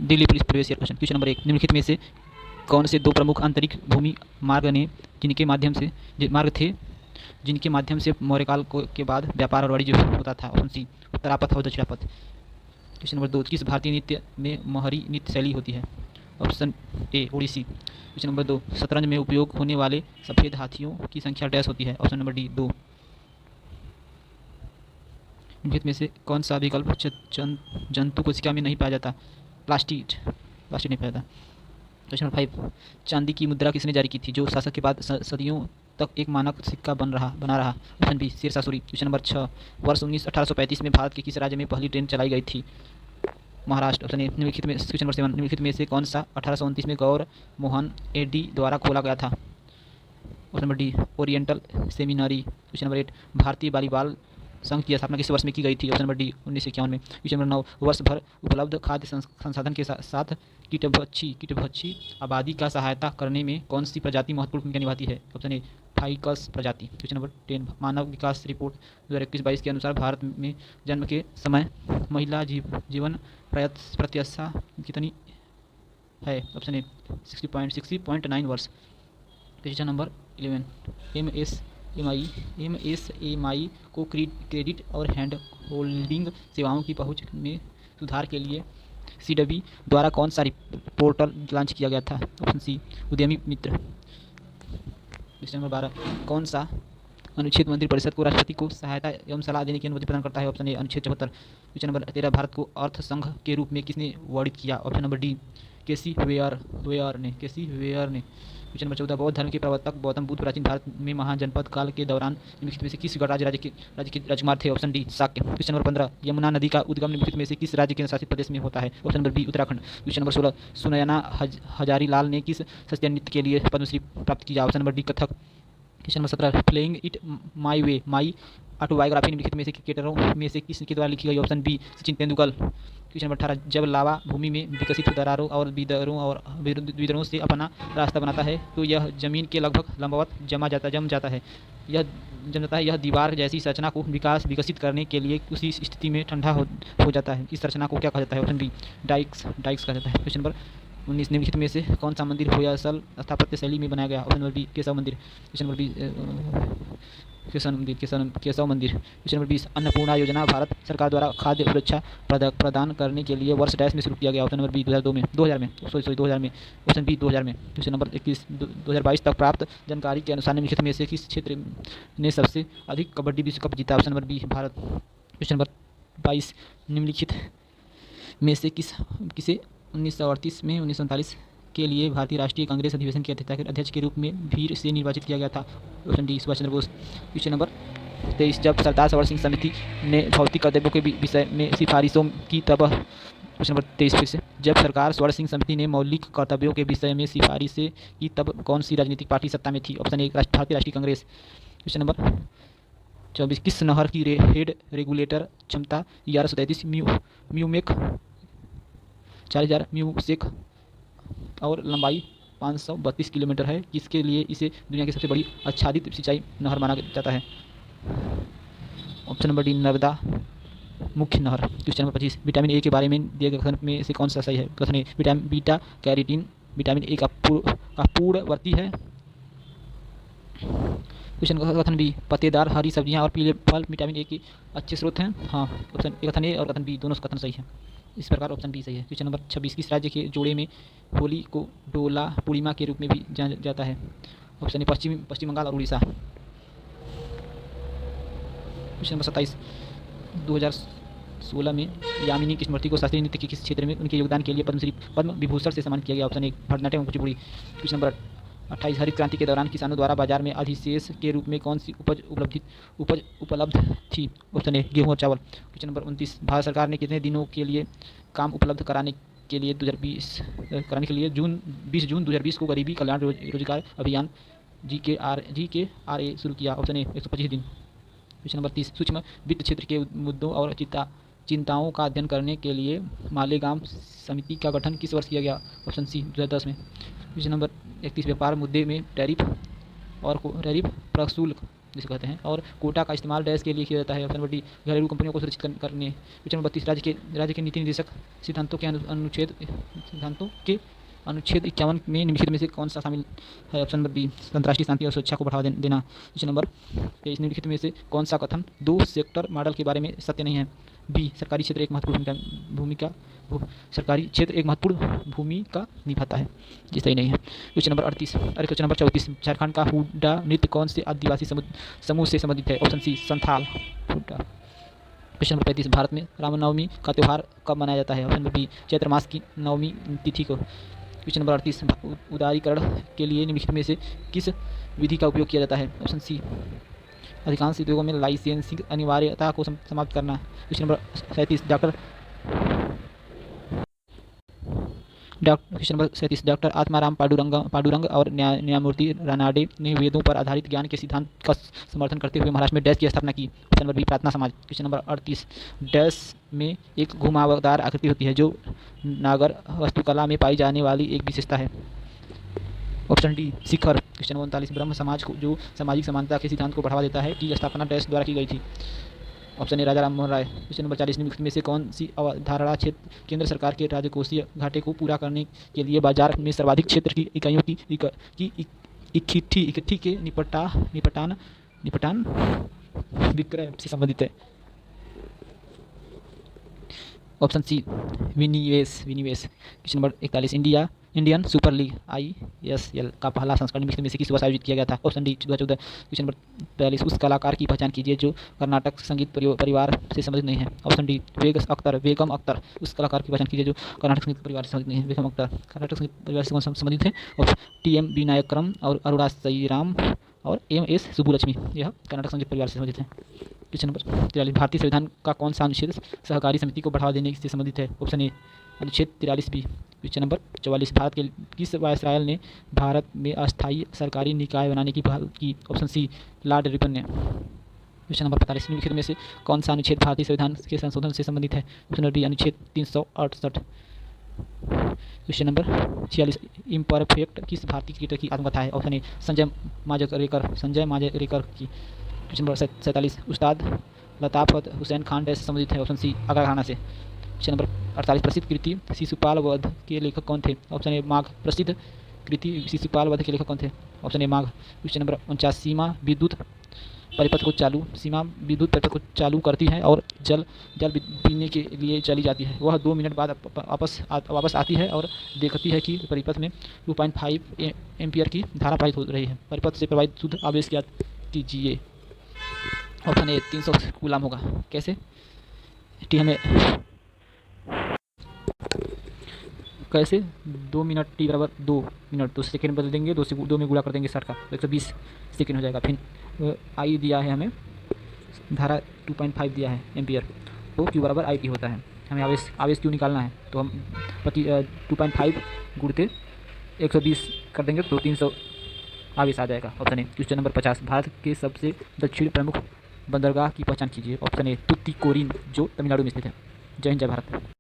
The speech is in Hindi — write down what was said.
Delhi police previous year question. Question number 1, निम्नलिखित में से कौन से दो प्रमुख आंतरिक भूमि मार्ग ने जिनके माध्यम से मार्ग थे जिनके माध्यम से मौर्यकाल के बाद व्यापार और वाणिज्य होता था? ऑप्शन सी, उत्तरापथ और दक्षिणापथ। क्वेश्चन नंबर 2, किस भारतीय नृत्य में मोहरी नृत्य शैली होती है? Option A, Odissi. Question number 2, शतरंज में उपयोग होने वाले सफ़ेद हाथियों की संख्या डैश होती है? Option number D, 2। निम्नलिखित में से कौन सा विकल्प जंतु कोशिका में नहीं पाया जाता? प्लास्टिड नहीं पाया जाता। क्वेश्चन नंबर 5, चांदी की मुद्रा किसने जारी की थी जो शासक के बाद सदियों तक एक मानक सिक्का बना रहा? Option B, Sher Shah Suri. Question number 6, वर्ष 1835 में भारत के किस राज्य में पहली ट्रेन चलाई गई थी? महाराष्ट्र। Option A. निम्नलिखित में क्वेश्चन नंबर 7, निम्नलिखित में से कौन सा 1829 में गौर मोहन एडी द्वारा खोला गया था? Option number D, oriental seminary. Question number 8, भारतीय वॉलीबॉल संघ की स्थापना किस वर्ष में की गई थी? ऑप्शन नंबर डी, 1951 में। क्वेश्चन नंबर 9, वर्ष भर उपलब्ध खाद्य संसाधन के साथ कीटभक्षी आबादी का सहायता करने में कौन सी प्रजाति महत्वपूर्ण भूमिका निभाती है? ऑप्शन ए, फाइकस प्रजाति। क्वेश्चन नंबर 10, मानव विकास रिपोर्ट 2021-22 के अनुसार भारत में जन्म के समय महिला जीवन प्रत्याशा कितनी है? ऑप्शन ए, 60.9 वर्ष। क्वेश्चन नंबर 11, एमएसएमई को क्रेडिट और हैंड होल्डिंग सेवाओं की पहुंच में सुधार के लिए सीडबी द्वारा कौन सा पोर्टल लॉन्च किया गया था? ऑप्शन सी, उद्यमी मित्र। क्वेश्चन नंबर 12, कौन सा अनुच्छेद मंत्रिपरिषद को राष्ट्रपति को सहायता एवं सलाह देने की अनुमति प्रदान करता है? ऑप्शन ए, अनुच्छेद 74। क्वेश्चन नंबर 13, भारत को अर्थ संघ के रूप में किसने वर्णित किया? Option number D, KC Wheare ने। क्वेश्चन नंबर 14, बौद्ध धर्म के प्रवर्तक गौतम बुद्ध प्राचीन भारत में महाजनपद काल के दौरान निम्नलिखित में से किस राज्य के राजकुमार थे? Option D, Shakya. Question number 15, Yamuna नदी का उद्गम निम्नलिखित में से किस राज्य के शासित प्रदेश में होता है? Option number B, Uttarakhand. Question number 16, Sunayana Hazarilal ने किस शास्त्रीय नृत्य के लिए पद्मश्री प्राप्त किया? Option number D, Kathak. Question number 17, playing it my way my autobiography निम्नलिखित में से क्रिकेटरों में से किसके द्वारा लिखी गई? Option B, Sachin Tendulkar. Question number 18, जब लावा भूमि में विकसित दरारों और विदरों से अपना रास्ता बनाता है तो यह जमीन के लगभग लंबवत जम जाता है। यह दीवार जैसी संरचना को विकसित करने के लिए उसी स्थिति में ठंडा हो जाता है। इस संरचना को क्या कहा जाता है? ऑप्शन बी, डाइक्स कहा जाता है। क्वेश्चन नंबर 19, निम्नलिखित में से कौन सा मंदिर होयसल स्थापत्य शैली में बनाया गया? ऑप्शन नंबर बी, केशव मंदिर। क्वेश्चन नंबर बी, केशव मंदिर। क्वेश्चन नंबर 20, अन्नपूर्णा योजना भारत सरकार द्वारा खाद्य सुरक्षा प्रदान करने के लिए वर्ष डैश में शुरू किया गया? ऑप्शन नंबर बी, 2000 में। ऑप्शन बी, 2000 में। क्वेश्चन नंबर 21, 2022 तक प्राप्त जानकारी के अनुसार निम्नलिखित में से किस क्षेत्र ने सबसे अधिक कबड्डी विश्व कप जीता? Option number B, Bharat. Question number 22, निम्नलिखित में से किसे 1938 में 1939 के लिए भारतीय राष्ट्रीय कांग्रेस अधिवेशन के अध्यक्ष के रूप में भीड़ से निर्वाचित किया गया था? Option D, Subhash Chandra Bose. Question number 23, जब सरदार सरोवर सिंह समिति ने भौतिक कर्तव्यों के विषय में सिफारिशों की तब क्वेश्चन नंबर 23 फिर से, जब सरकार स्वर्ण सिंह समिति ने मौलिक कर्तव्यों के विषय में सिफारिशें की तब कौन सी राजनीतिक पार्टी सत्ता में थी? ऑप्शन ए, भारतीय राष्ट्रीय कांग्रेस। क्वेश्चन नंबर 24, किस नहर की हेड रेगुलेटर क्षमता 1133 म्यूमेक 4000 म्यूसेक और लंबाई 532 किलोमीटर है, किसके लिए इसे दुनिया की सबसे बड़ी आच्छादित सिंचाई नहर माना जाता है? ऑप्शन नंबर डी, नर्मदा मुख्य नहर। क्वेश्चन नंबर 25, विटामिन ए के बारे में दिए गए कथन में से कौन सा सही है? कथन ए, बीटा कैरोटीन विटामिन ए का पूर्णवर्ती है। कथन बी, पत्तेदार हरी सब्जियां और पीले फल विटामिन ए के अच्छे स्रोत हैं। हाँ, कथन ए और कथन बी दोनों कथन सही है। इस प्रकार ऑप्शन बी सही है। क्वेश्चन नंबर 26, किस राज्य के जोड़े में होली को डोला पूर्णिमा के रूप में भी जाना जाता है? ऑप्शन ए, पश्चिम बंगाल और उड़ीसा। क्वेश्चन नंबर 27, 2016 में यामिनी कृष्णमूर्ति को शास्त्रीय नृत्य के किस क्षेत्र में उनके योगदान के लिए पद्म विभूषण से सम्मानित किया गया? ऑप्शन ए, भरतनाट्यम एवं कुचिपुड़ी। क्वेश्चन नंबर 28, हरित क्रांति के दौरान किसानों द्वारा बाजार में अधिशेष के रूप में कौन सी उपज उपलब्ध थी? ऑप्शन ए, गेहूं और चावल। क्वेश्चन नंबर 29, भारत सरकार ने कितने दिनों के लिए काम उपलब्ध कराने के लिए 20 जून 2020 को गरीबी कल्याण रोजगार अभियान GKRA शुरू किया? ऑप्शन ए, 125 दिन। क्वेश्चन नंबर 30, सूक्ष्म वित्त क्षेत्र के मुद्दों और चिंताओं का अध्ययन करने के लिए मालेगांव समिति का गठन किस वर्ष किया गया? ऑप्शन सी, 2010 में। क्वेश्चन नंबर 31, व्यापार मुद्दे में टैरिफ प्रशुल्क जिसे कहते हैं, और कोटा का इस्तेमाल डैश के लिए किया जाता है। ऑप्शन नंबर डी, घरेलू कंपनियों को सुरक्षित करने। क्वेश्चन नंबर 32, राज्य के नीति निर्देशक सिद्धांतों के अनुच्छेद 51 में निम्नलिखित में से कौन सा शामिल है? ऑप्शन नंबर बी, अंतर्राष्ट्रीय शांति और सुरक्षा को बढ़ावा देना। क्वेश्चन नंबर 23, निम्नलिखित में से कौन सा कथन 2 सेक्टर मॉडल के बारे में सत्य नहीं है? बी, सरकारी क्षेत्र एक महत्वपूर्ण भूमिका निभाता है, ये सही नहीं है। क्वेश्चन नंबर 34, झारखंड का हुड्डा नृत्य कौन से आदिवासी समूह से संबंधित है? Option C, Santhal Hudda. Question number 35, भारत में रामनवमी का त्यौहार कब मनाया जाता है? ऑप्शन नंबर बी, चैत्र मास की नवमी तिथि को। क्वेश्चन नंबर 38, उदारीकरण के लिए निम्नलिखित में से किस विधि का उपयोग किया जाता है? ऑप्शन सी, अधिकांश उद्योगों में लाइसेंसिंग अनिवार्यता को समाप्त करना। Question number 37, doctor Atmaram Pandurang और न्यायमूर्ति रानाडे ने वेदों पर आधारित ज्ञान के सिद्धांत का समर्थन करते हुए महाराष्ट्र में डैश की स्थापना की। ऑप्शन नंबर बी, प्रार्थना समाज। क्वेश्चन नंबर 38, डैश में एक घुमावदार आकृति होती है जो नागर वास्तुकला में पाई जाने वाली एक विशेषता है। ऑप्शन डी, शिखर। क्वेश्चन नंबर 39, ब्रह्म समाज को जो सामाजिक समानता के सिद्धांत को बढ़ावा देता है की स्थापना डैश द्वारा की गई थी? Option A, Raja Ram Mohan Roy. Question number 40, निम्नलिखित में से कौन सी अवधारणा क्षेत्र केंद्र सरकार के राजकोषीय घाटे को पूरा करने के लिए बाजार में सर्वाधिक क्षेत्र की इकाइयों की इकट्ठी के निपटान विक्रय से संबंधित है? ऑप्शन सी, विनिवेश। Question number 41, Indian super league ISL का पहला संस्करण निम्नलिखित में से किस वर्ष आयोजित किया गया था? Option D, 2014। क्वेश्चन नंबर 42, उस कलाकार की पहचान कीजिए जो कर्नाटक संगीत परिवार से संबंधित नहीं है। ऑप्शन डी, बेगम अख्तर। उस कलाकार की पहचान कीजिए जो कर्नाटक संगीत परिवार से संबंधित नहीं है। बेगम अख्तर कर्नाटक संगीत परिवार से कौन संबंधित है? ऑप्शन TM विनायकरम और अरुणा सईराम और MS सुब्बुलक्ष्मी, यह कर्नाटक संगीत परिवार से संबंधित है। क्वेश्चन नंबर 43, भारतीय संविधान का कौन सा अनुच्छेद सहकारी समिति को बढ़ावा देने से संबंधित है? ऑप्शन ए, अनुच्छेद 43B। क्वेश्चन नंबर 44, भारत के किस वायसराय ने भारत में अस्थायी सरकारी निकाय बनाने की पहल की? ऑप्शन सी, लॉर्ड रिपन ने। क्वेश्चन नंबर 45, निम्नलिखित में से कौन सा अनुच्छेद भारतीय संविधान के संशोधन से संबंधित है? ऑप्शन नंबर बी, अनुच्छेद 368। क्वेश्चन नंबर 46, इम्परफेक्ट किस भारतीय क्रिकेटर की आत्मकथा है? ऑप्शन ए, संजय मांजरेकर की। क्वेश्चन नंबर 47, उस्ताद लताफ़त हुसैन खान डैश से संबंधित है? ऑप्शन सी, आगरा घराना से। क्वेश्चन नंबर 48, प्रसिद्ध कृति शिशुपाल वध के लेखक कौन थे? ऑप्शन ए, माघ। प्रसिद्ध कृति शिशुपाल वध के लेखक कौन थे? Option A, Magh. Question number 49, सीमा विद्युत परिपथ को चालू करती है और जल पीने के लिए चली जाती है। वह 2 मिनट बाद वापस आती है और देखती है कि परिपथ में 2.5 एम्पियर की धारा प्रवाहित हो रही है। परिपथ से प्रवाहित शुद्ध आवेश ज्ञात कीजिए। ऑप्शन ए, 300 कूलाम होगा। कैसे? हमें कैसे? 2 मिनट T बराबर 2 मिनट, तो सेकेंड बदल देंगे, 2 में गुणा कर देंगे 60 का, 120 सेकेंड हो जाएगा। फिर I दिया है हमें, धारा 2.5 दिया है एम्पियर, तो Q बराबर IT होता है। हमें आवेश Q निकालना है, तो हम 2.5 गुणते 120 कर देंगे तो 300 आवेश आ जाएगा। Option A. Question number 50, Bharat के सबसे दक्षिण प्रमुख बंदरगाह की पहचान कीजिए? ऑप्शन ए, तुतीकोरिन जो तमिलनाडु में स्थित है। जय हिंद, जय भारत।